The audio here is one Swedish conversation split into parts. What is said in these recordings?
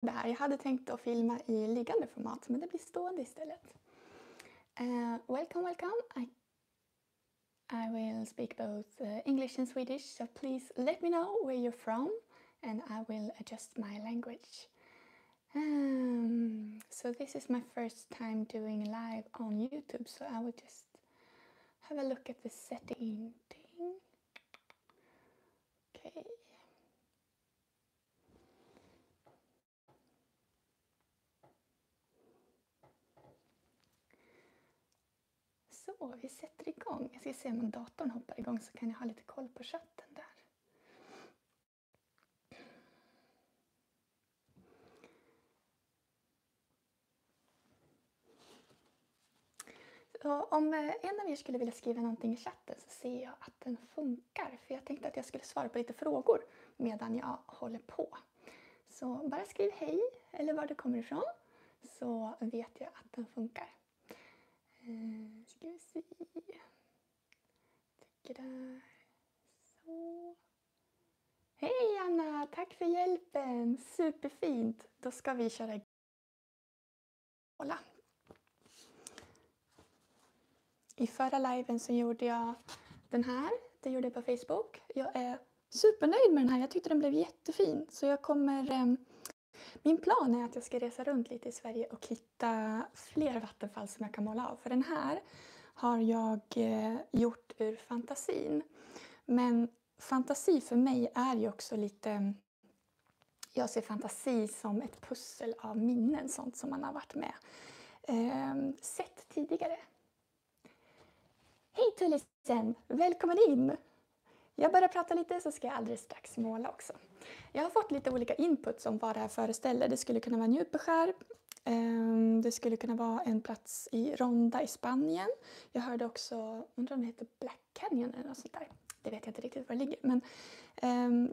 det här. Jag hade tänkt att filma i liggande format, men det blir stående istället. Welcome. I will speak both English and Swedish, so please let me know where you're from and I will adjust my language. So this is my first time doing live on YouTube, so I will just have a look at the setting thing. Okay. Så, vi sätter igång. Jag ska se om datorn hoppar igång så kan jag ha lite koll på chatten där. Så om en av er skulle vilja skriva någonting i chatten så ser jag att den funkar. För jag tänkte att jag skulle svara på lite frågor medan jag håller på. Så bara skriv hej eller var du kommer ifrån så vet jag att den funkar. Ska vi se. Tycker där. Så. Hej Anna, tack för hjälpen. Superfint. Då ska vi köra igång. Hålla. I förra liven så gjorde jag den här. Det gjorde jag på Facebook. Jag är supernöjd med den här. Jag tyckte den blev jättefin. Så jag kommer... Min plan är att jag ska resa runt lite i Sverige och hitta fler vattenfall som jag kan måla av. För den här har jag gjort ur fantasin. Men fantasi för mig är ju också lite... Jag ser fantasi som ett pussel av minnen, sånt som man har varit med. Sett tidigare. Hej Tullisen! Välkommen in! Jag börjar prata lite så ska jag alldeles strax måla också. Jag har fått lite olika inputs om vad det här föreställer. Det skulle kunna vara Njupeskär. Det skulle kunna vara en plats i Ronda i Spanien. Jag hörde också, undrar om det heter Black Canyon eller något sånt där. Det vet jag inte riktigt var det ligger. Men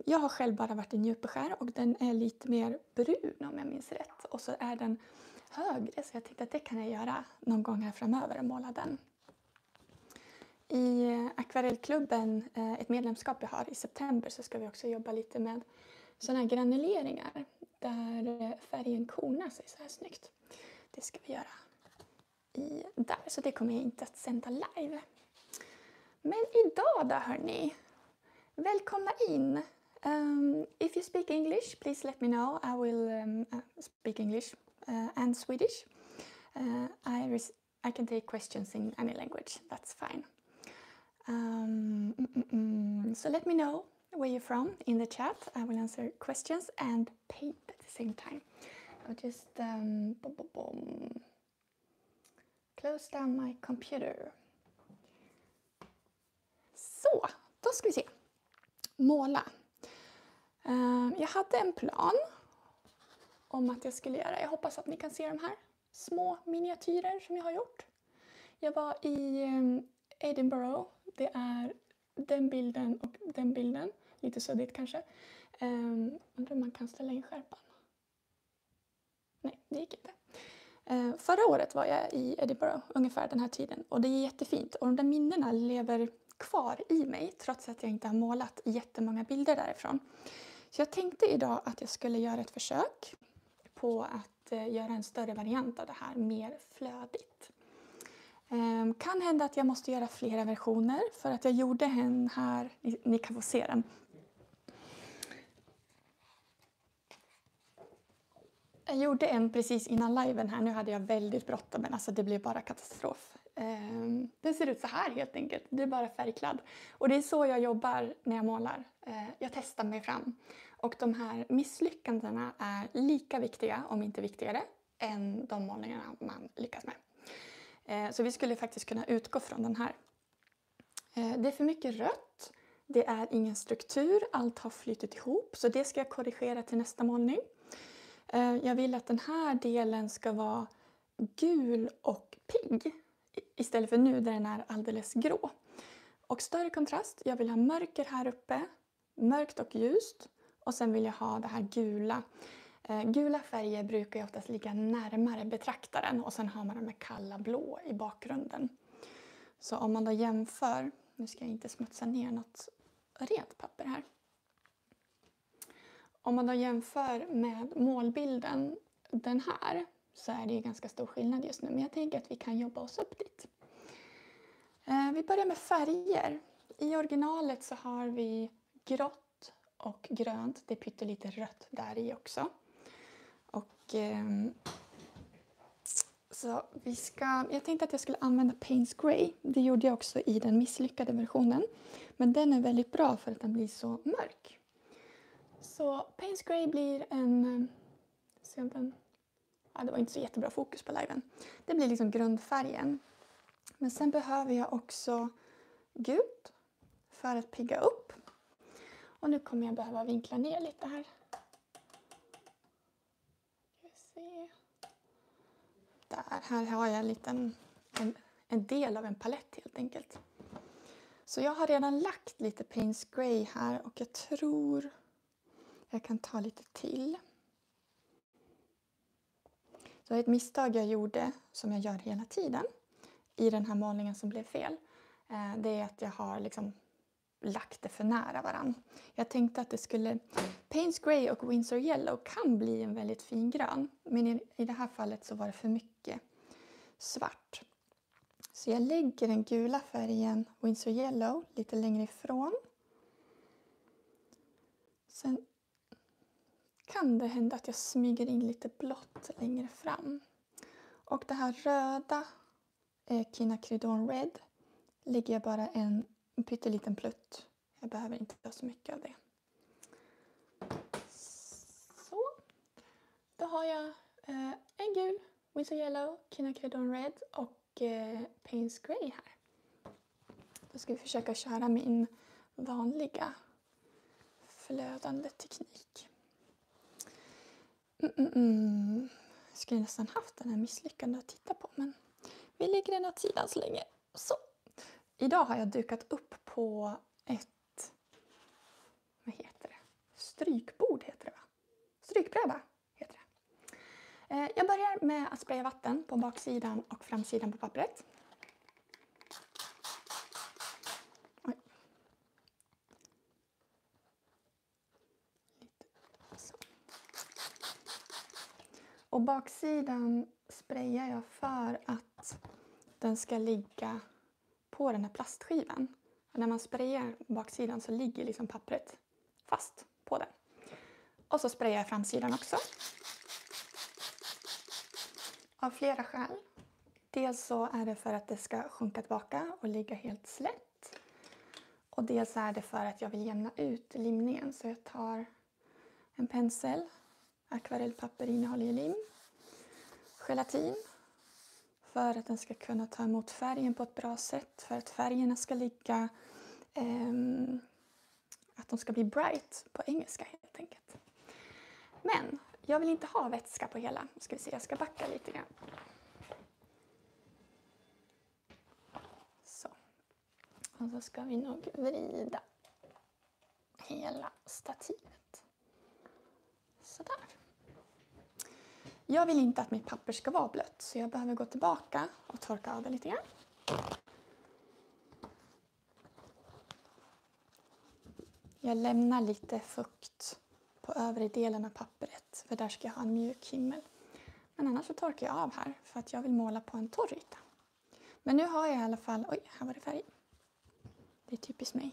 jag har själv bara varit i Njupeskär och den är lite mer brun om jag minns rätt. Och så är den högre så jag tänkte att det kan jag göra någon gång här framöver och måla den. I akvarellklubben, ett medlemskap jag har i september, så ska vi också jobba lite med sådana här granuleringar där färgen konar sig så här snyggt. Det ska vi göra där, så det kommer jag inte att sända live. Men idag då hörni, välkomna in. If you speak English, please let me know. I will speak English and Swedish. I can take questions in any language, that's fine. So let me know where you're from in the chat. I will answer questions and paint at the same time. I'll just close down my computer. Så, då ska vi se. Måla. Jag hade en plan om att jag skulle göra. Jag hoppas att ni kan se de här små miniatyrer som jag har gjort. Jag var i Edinburgh. Det är den bilden och den bilden. Lite suddigt kanske. Undrar om man kan ställa in skärpan. Nej, det gick inte. Förra året var jag i Edinburgh ungefär den här tiden. Och det är jättefint. Och de där minnena lever kvar i mig. Trots att jag inte har målat jättemånga bilder därifrån. Så jag tänkte idag att jag skulle göra ett försök på att göra en större variant av det här. Mer flödigt. Kan hända att jag måste göra flera versioner för att jag gjorde en här, ni kan få se den. Jag gjorde en precis innan liven här, nu hade jag väldigt bråttom men alltså det blev bara katastrof. Den ser ut så här helt enkelt, det är bara färgkladd. Och det är så jag jobbar när jag målar, jag testar mig fram. Och de här misslyckandena är lika viktiga, om inte viktigare, än de målningarna man lyckas med. Så vi skulle faktiskt kunna utgå från den här. Det är för mycket rött. Det är ingen struktur. Allt har flyttit ihop. Så det ska jag korrigera till nästa målning. Jag vill att den här delen ska vara gul och pigg. Istället för nu där den är alldeles grå. Och större kontrast. Jag vill ha mörker här uppe. Mörkt och ljust. Och sen vill jag ha det här gula. Gula färger brukar ju oftast ligga närmare betraktaren och sen har man de här kalla blå i bakgrunden. Så om man då jämför, nu ska jag inte smutsa ner något rent papper här. om man då jämför med målbilden den här så är det ju ganska stor skillnad just nu. Men jag tänker att vi kan jobba oss upp dit. Vi börjar med färger. I originalet så har vi grått och grönt. Det är pyttelite rött där i också. Och så jag tänkte att jag skulle använda Payne's Grey. Det gjorde jag också i den misslyckade versionen. Men den är väldigt bra för att den blir så mörk. Så Payne's Grey blir det var inte så jättebra fokus på liven. Det blir liksom grundfärgen. Men sen behöver jag också gult för att pigga upp. Och nu kommer jag behöva vinkla ner lite här. Här har jag en del av en palett helt enkelt. Så jag har redan lagt lite Payne's Grey här och jag tror jag kan ta lite till. Så ett misstag jag gjorde, som jag gör hela tiden, i den här målningen som blev fel, det är att jag har liksom lagt det för nära varann. Jag tänkte att Payne's Grey och Winsor Yellow kan bli en väldigt fin grön, men i det här fallet så var det för mycket svart. Så jag lägger den gula färgen Winsor Yellow lite längre ifrån. Sen kan det hända att jag smyger in lite blått längre fram. Och det här röda Quinacridone Red lägger jag bara en pytteliten plutt. Jag behöver inte ha så mycket av det. Så. Då har jag en gul Winsor Yellow, Quinacridone Red och Payne's Grey här. Då ska vi försöka köra min vanliga flödande teknik. Jag skulle nästan haft den här misslyckande att titta på, men vi lägger den åt sidan så länge. Så. Idag har jag dukat upp på ett, strykbord heter det va? Strykbräda heter det. Jag börjar med att spraya vatten på baksidan och framsidan på pappret. Och baksidan sprayar jag för att den ska ligga på den här plastskivan. Och när man sprayar baksidan så ligger liksom pappret fast på den. Och så sprayar jag framsidan också. Av flera skäl. Dels så är det för att det ska sjunka tillbaka och ligga helt slätt. Och dels är det för att jag vill jämna ut limningen. Så jag tar en pensel. Akvarellpapper innehåller lim. Gelatin. För att den ska kunna ta emot färgen på ett bra sätt. För att färgerna ska ligga... att de ska bli bright på engelska helt enkelt. Men jag vill inte ha vätska på hela. Jag ska backa lite grann. Så. Och så ska vi nog vrida hela stativet. Sådär. Jag vill inte att mitt papper ska vara blött, så jag behöver gå tillbaka och torka av det lite grann. Jag lämnar lite fukt på övre delen av pappret, för där ska jag ha en mjuk himmel. Men annars så torkar jag av här, för att jag vill måla på en torr yta. Men nu har jag i alla fall... Oj, här var det färg. Det är typiskt mig.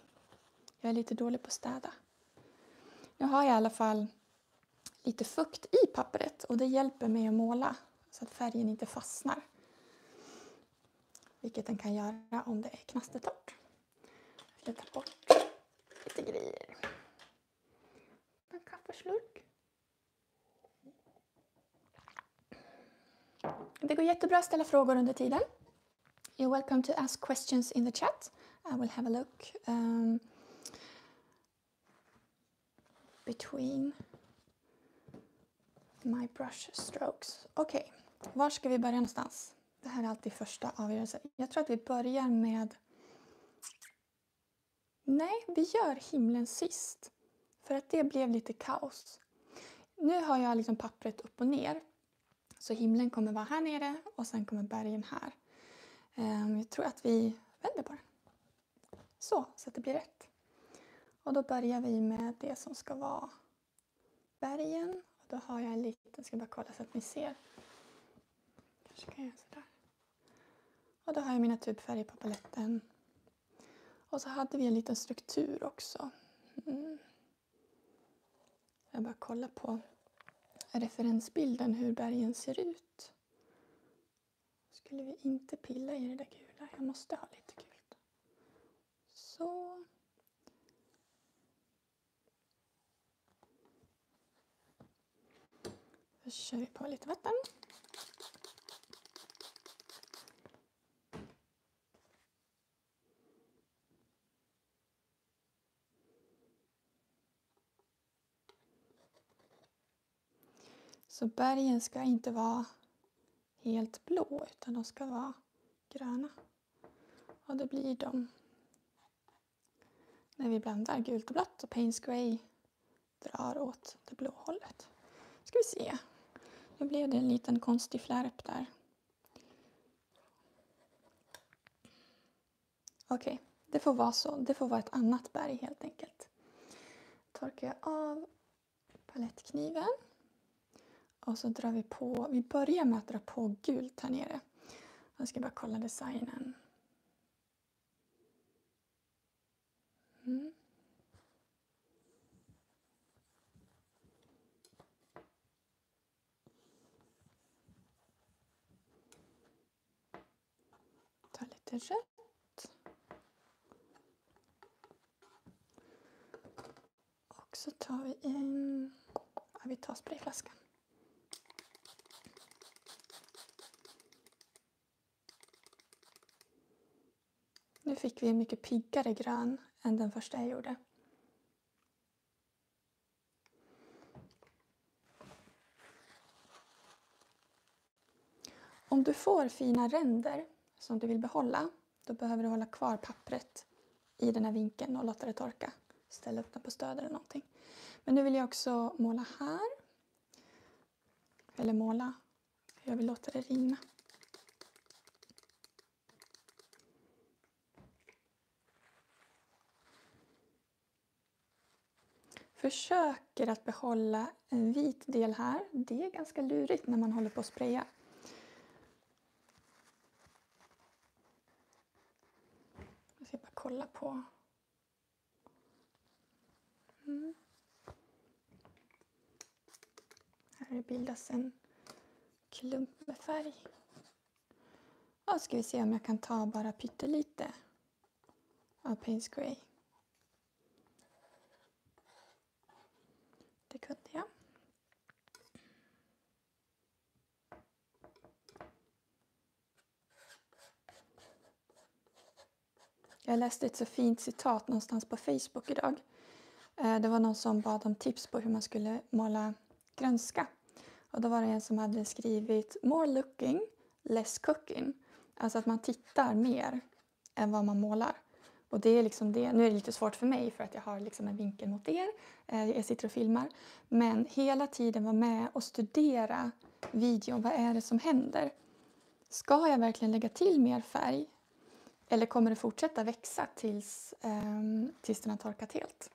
Jag är lite dålig på att städa. Nu har jag i alla fall lite fukt i pappret och det hjälper mig att måla så att färgen inte fastnar. Vilket den kan göra om det är knastertorrt. Jag tar bort lite grejer. En kaffeslurk. Det går jättebra att ställa frågor under tiden. You're welcome to ask questions in the chat. I will have a look between my brush strokes. Okej, var ska vi börja någonstans? Det här är alltid första avgörelsen. Jag tror att vi börjar med... Nej, vi gör himlen sist. För att det blev lite kaos. Nu har jag liksom pappret upp och ner. Så himlen kommer vara här nere och sen kommer bergen här. Jag tror att vi vänder på den. Så att det blir rätt. Och då börjar vi med det som ska vara bergen. Och då har jag en liten, ska bara kolla så att ni ser. Kanske kan jag göra sådär. Och då har jag mina tubfärger på paletten. Och så hade vi en liten struktur också. Jag bara kollar på referensbilden hur bergen ser ut. Skulle vi inte pilla i det där gula? Jag måste ha lite gult. Så. Då kör vi på lite vatten. Så bergen ska inte vara helt blå utan de ska vara gröna. Och det blir de när vi blandar gult och blått och Payne's Grey drar åt det blå hållet. Ska vi se. Nu blev det en liten konstig flärp där. Okej, det får vara så. Det får vara ett annat berg helt enkelt. Torkar jag av palettkniven. Och så drar vi på. Vi börjar med att dra på gult här nere. Jag ska bara kolla designen. Ta lite rött. Och så tar vi in. Ja, vi tar sprayflaskan. Nu fick vi en mycket piggare grön än den första jag gjorde. Om du får fina ränder som du vill behålla, då behöver du hålla kvar pappret i den här vinkeln och låta det torka. Ställa upp den på stöd eller någonting. Men nu vill jag också måla här. Eller måla. Jag vill låta det rinna. Försöker att behålla en vit del här. Det är ganska lurigt när man håller på att spraya. Jag ska bara kolla på. Här bildas en klump med färg. Och ska vi se om jag kan ta bara pyttelite av Payne's Grey. Det kunde jag. Jag läste ett så fint citat någonstans på Facebook idag. Det var någon som bad om tips på hur man skulle måla grönska. Och då var det en som hade skrivit more looking, less cooking. Alltså att man tittar mer än vad man målar. Och det är liksom det. Nu är det lite svårt för mig för att jag har liksom en vinkel mot er. Jag sitter och filmar. Men hela tiden vara med och studera videon. Vad är det som händer? Ska jag verkligen lägga till mer färg? Eller kommer det fortsätta växa tills den har torkat helt?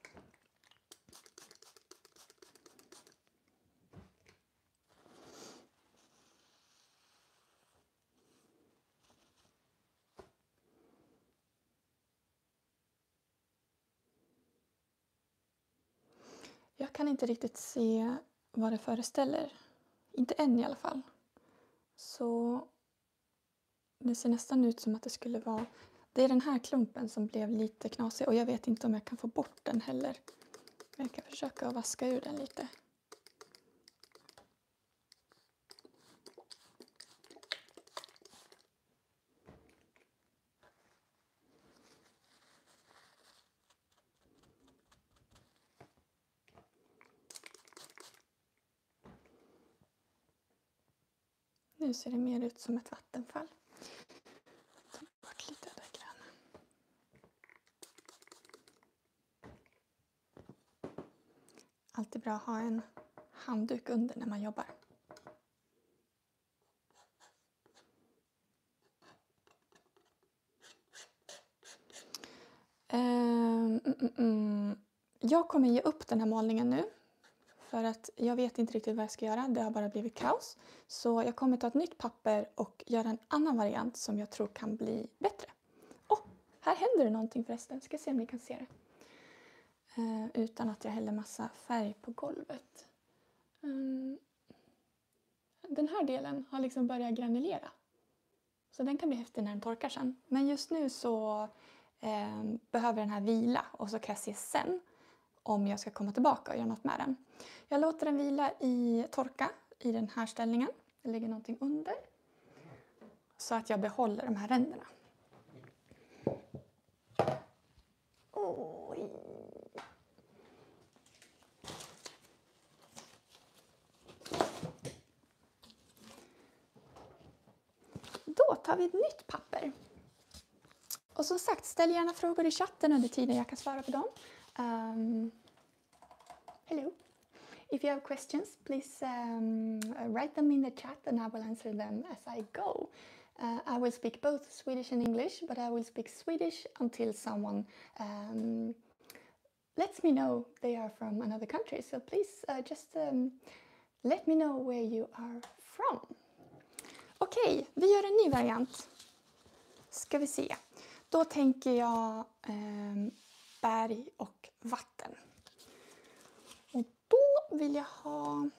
Jag kan inte riktigt se vad det föreställer. Inte än i alla fall. Så det ser nästan ut som att det skulle vara. Det är den här klumpen som blev lite knasig. Och jag vet inte om jag kan få bort den heller. Men jag kan försöka vaska ur den lite. Nu ser det mer ut som ett vattenfall. Ta bort lite av det gröna. Alltid bra att ha en handduk under när man jobbar. Jag kommer ge upp den här målningen nu. För att jag vet inte riktigt vad jag ska göra. Det har bara blivit kaos. Så jag kommer ta ett nytt papper och göra en annan variant som jag tror kan bli bättre. Här händer det någonting förresten. Ska se om ni kan se det. Utan att jag häller massa färg på golvet. Den här delen har liksom börjat granulera. Så den kan bli häftig när den torkar sen. Men just nu så behöver den här vila och så kan jag se sen om jag ska komma tillbaka och göra något med den. Jag låter den vila i torka i den här ställningen. Det ligger någonting under. Så att jag behåller de här ränderna. Oj. Då tar vi ett nytt papper. Och som sagt, ställ gärna frågor i chatten under tiden jag kan svara på dem. Hello. If you have questions, please write them in the chat and I will answer them as I go. I will speak both Swedish and English, but I will speak Swedish until someone lets me know they are from another country. So please just let me know where you are from. Okej, vi gör en ny variant. Ska vi se. Då tänker jag berg och vatten. Och då vill jag ha...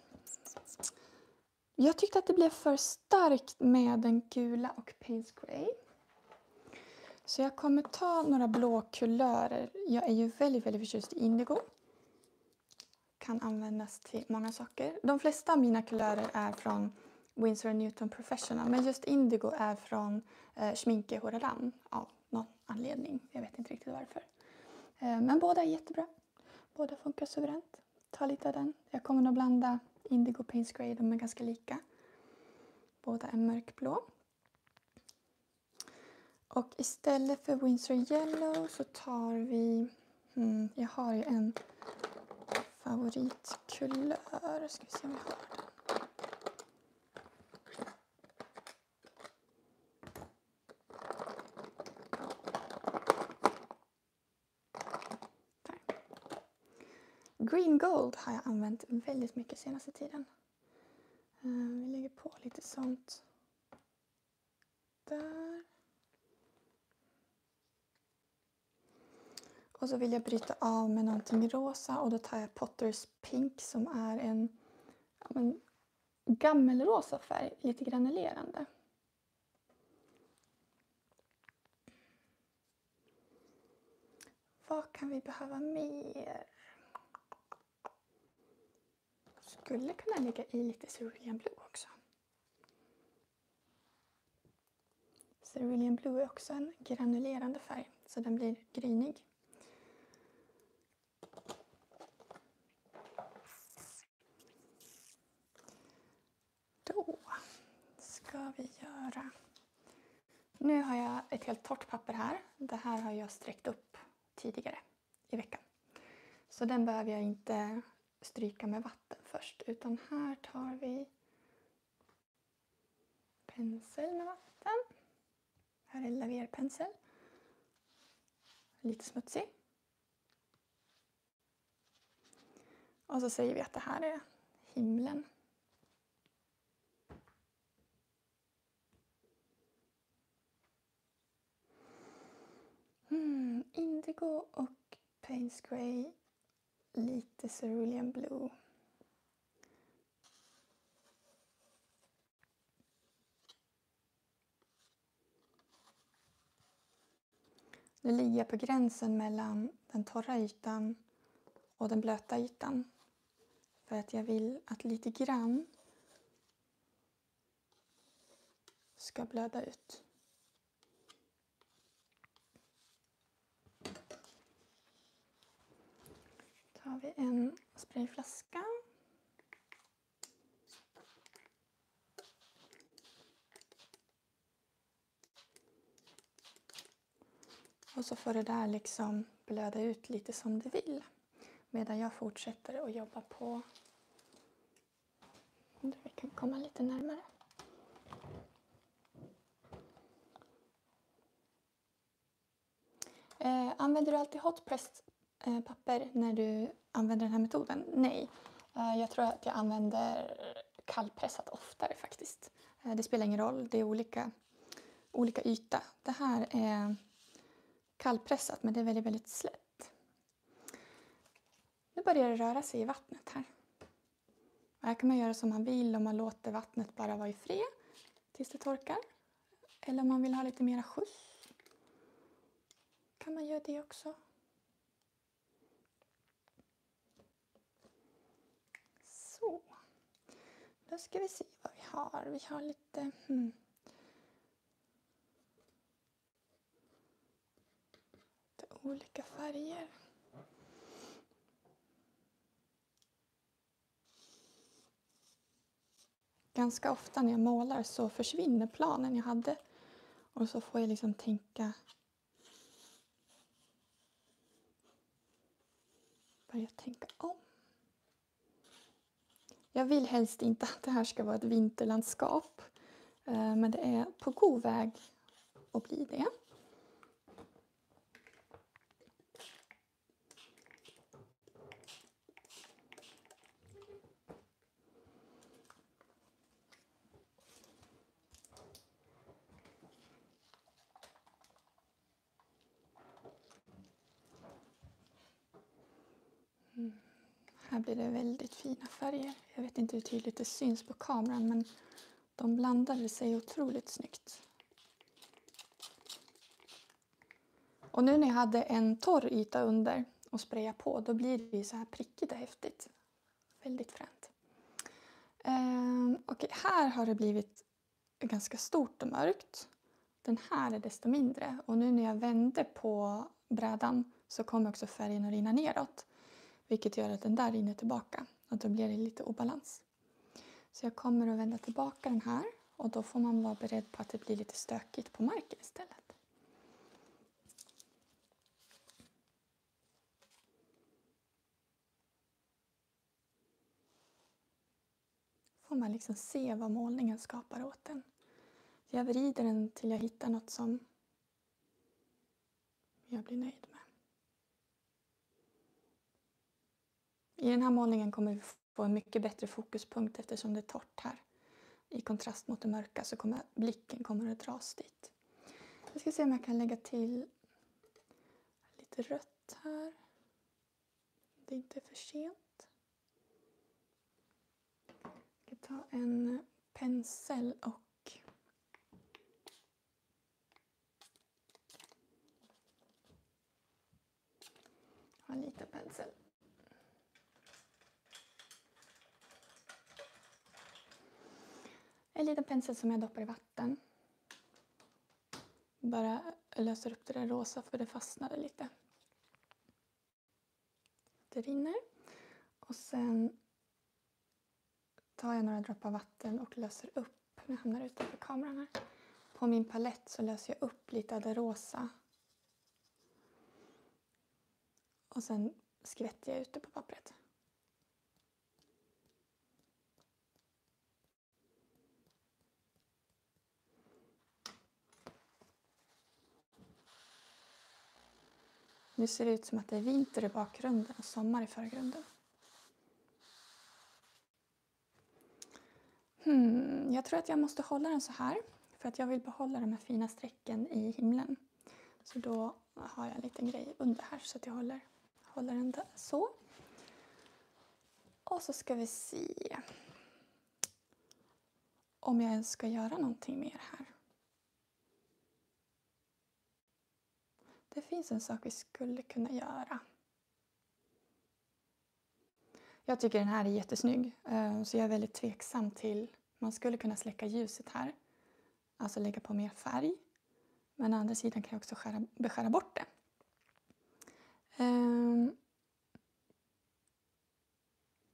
Jag tyckte att det blev för starkt med den gula och Payne's Grey. Så jag kommer ta några blå kulörer. Jag är ju väldigt förtjust i indigo. Kan användas till många saker. De flesta av mina kulörer är från Winsor & Newton Professional. Men just indigo är från Schminke Horaran av någon anledning. Jag vet inte riktigt varför. Men båda är jättebra. Båda funkar suveränt. Ta lite av den. Jag kommer att blanda indigo och Payne's Grey. De är ganska lika. Båda är mörkblå. Och istället för Winsor Yellow så tar vi... jag har ju en favoritkulör. Ska vi se om vi har den. Green Gold har jag använt väldigt mycket senaste tiden. Vi lägger på lite sånt där. Och så vill jag bryta av med någonting rosa och då tar jag Potter's Pink som är en gammelrosa färg, lite granulerande. Vad kan vi behöva mer? Skulle kunna lägga i lite Cerulean Blue också. Cerulean Blue är också en granulerande färg så den blir grynig. Då ska vi göra... Nu har jag ett helt torrt papper här. Det här har jag sträckt upp tidigare i veckan. Så den behöver jag inte stryka med vatten först. Utan här tar vi pensel med vatten. Här är laverpensel. Lite smutsig. Och så säger vi att det här är himlen. Indigo och Payne's Grey. Lite Cerulean Blue. Nu ligger jag på gränsen mellan den torra ytan och den blöta ytan. För att jag vill att lite grann ska blöda ut. Då har vi en sprayflaska. Och så får det där liksom blöda ut lite som det vill. Medan jag fortsätter att jobba på... Vi kan komma lite närmare. Använder du alltid hot pressed papper när du använder den här metoden? Nej. Jag tror att jag använder kallpressat oftare faktiskt. Det spelar ingen roll, det är olika yta. Det här är kallpressat men det är väldigt, väldigt slätt. Nu börjar det röra sig i vattnet här. Här kan man göra som man vill om man låter vattnet bara vara i fred tills det torkar. Eller om man vill ha lite mera skjuts kan man göra det också. Så. Då ska vi se vad vi har. Vi har lite... olika färger. Ganska ofta när jag målar så försvinner planen jag hade. Och så får jag liksom börja tänka om. Jag vill helst inte att det här ska vara ett vinterlandskap. Men det är på god väg att bli det. Här blir det väldigt fina färger. Jag vet inte hur tydligt det syns på kameran men de blandade sig otroligt snyggt. Och nu när jag hade en torr yta under och spraya på då blir det så här prickigt och häftigt. Väldigt fränt. Okej, här har det blivit ganska stort och mörkt. Den här är desto mindre och nu när jag vänder på brädan så kommer också färgen att rinna neråt. Vilket gör att den där rinner tillbaka och då blir det lite obalans. Så jag kommer att vända tillbaka den här och då får man vara beredd på att det blir lite stökigt på marken istället. Får man liksom se vad målningen skapar åt den. Jag vrider den till jag hittar något som jag blir nöjd med. I den här målningen kommer vi få en mycket bättre fokuspunkt eftersom det är torrt här. I kontrast mot det mörka så kommer blicken att dras dit. Jag ska se om jag kan lägga till lite rött här. Det är inte för sent. Jag ska ta en pensel och en liten pensel. En liten pensel som jag doppar i vatten. Bara löser upp det där rosa för det fastnade lite. Det rinner. Och sen tar jag några droppar vatten och löser upp. Nu hamnar utanför kameran här. På min palett så löser jag upp lite av det rosa. Och sen skvätter jag ut det på pappret. Nu ser det ut som att det är vinter i bakgrunden och sommar i förgrunden. Jag tror att jag måste hålla den så här. För att jag vill behålla de här fina strecken i himlen. Så då har jag en liten grej under här så att jag håller den där så. Och så ska vi se om jag ens ska göra någonting mer här. Det finns en sak vi skulle kunna göra. Jag tycker den här är jättesnygg. Så jag är väldigt tveksam till. Man skulle kunna släcka ljuset här. Alltså lägga på mer färg. Men å andra sidan kan jag också beskära bort det.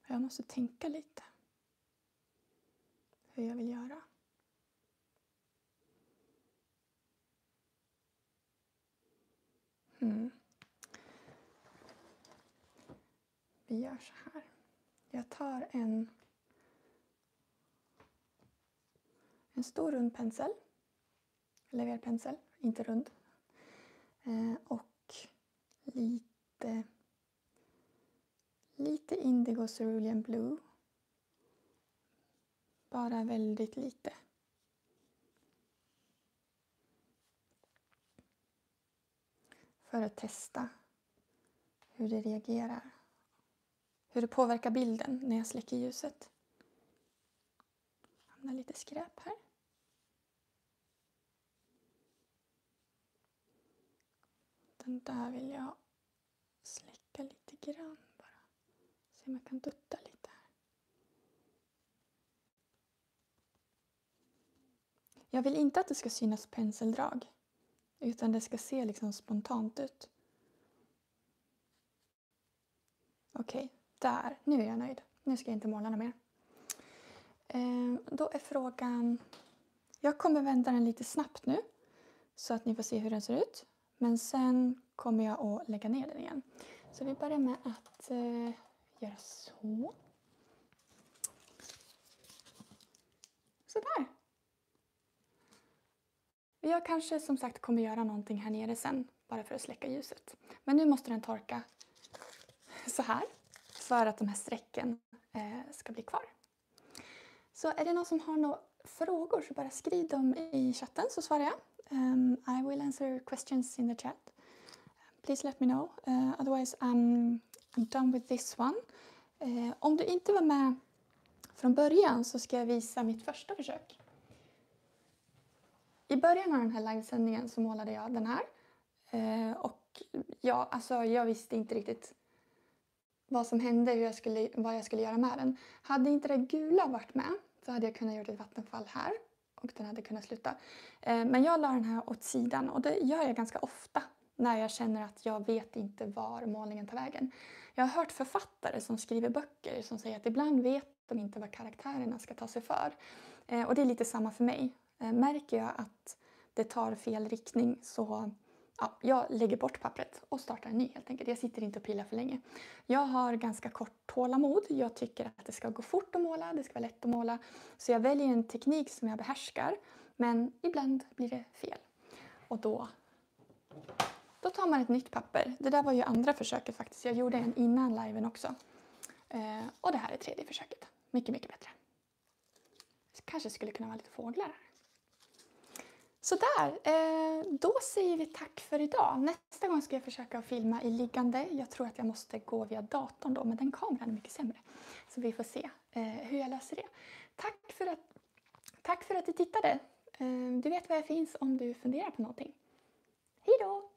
Jag måste tänka lite. Hur jag vill göra. Vi gör så här. Jag tar en stor rund pensel. Leverpensel, inte rund. Och Lite indigo cerulean blue. Bara väldigt lite. För att testa hur det reagerar. Hur det påverkar bilden när jag släcker ljuset. Hamnar lite skräp här. Den där vill jag släcka lite grann bara. Se om jag kan dutta lite här. Jag vill inte att det ska synas penseldrag. Utan det ska se liksom spontant ut. Okej, där. Nu är jag nöjd. Nu ska jag inte måla något mer. Då är frågan... Jag kommer vända den lite snabbt nu. Så att ni får se hur den ser ut. Men sen kommer jag att lägga ner den igen. Så vi börjar med att göra så. Sådär. Jag kanske som sagt kommer göra någonting här nere sen. Bara för att släcka ljuset. Men nu måste den torka så här. För att de här strecken ska bli kvar. Så är det någon som har några frågor så bara skriv dem i chatten så svarar jag. I will answer questions in the chat. Please let me know. Otherwise I'm done with this one. Om du inte var med från början så ska jag visa mitt första försök. I början av den här livesändningen så målade jag den här. Och jag visste inte riktigt vad som hände, vad jag skulle göra med den. Hade inte det gula varit med så hade jag kunnat göra ett vattenfall här. Och den hade kunnat sluta. Men jag la den här åt sidan och det gör jag ganska ofta. När jag känner att jag vet inte var målningen tar vägen. Jag har hört författare som skriver böcker som säger att ibland vet de inte vad karaktärerna ska ta sig för. Och det är lite samma för mig. Märker jag att det tar fel riktning så jag lägger bort pappret och startar en ny helt enkelt. Jag sitter inte och pilar för länge. Jag har ganska kort tålamod. Jag tycker att det ska gå fort att måla, det ska vara lätt att måla. Så jag väljer en teknik som jag behärskar. Men ibland blir det fel. Och då tar man ett nytt papper. Det där var ju andra försöket faktiskt. Jag gjorde en innan liven också. Och det här är tredje försöket. Mycket, mycket bättre. Kanske skulle kunna vara lite fåglar här. Sådär, då säger vi tack för idag. Nästa gång ska jag försöka att filma i liggande. Jag tror att jag måste gå via datorn då, men den kameran är mycket sämre. Så vi får se hur jag löser det. Tack för att du tittade. Du vet var jag finns om du funderar på någonting. Hej då!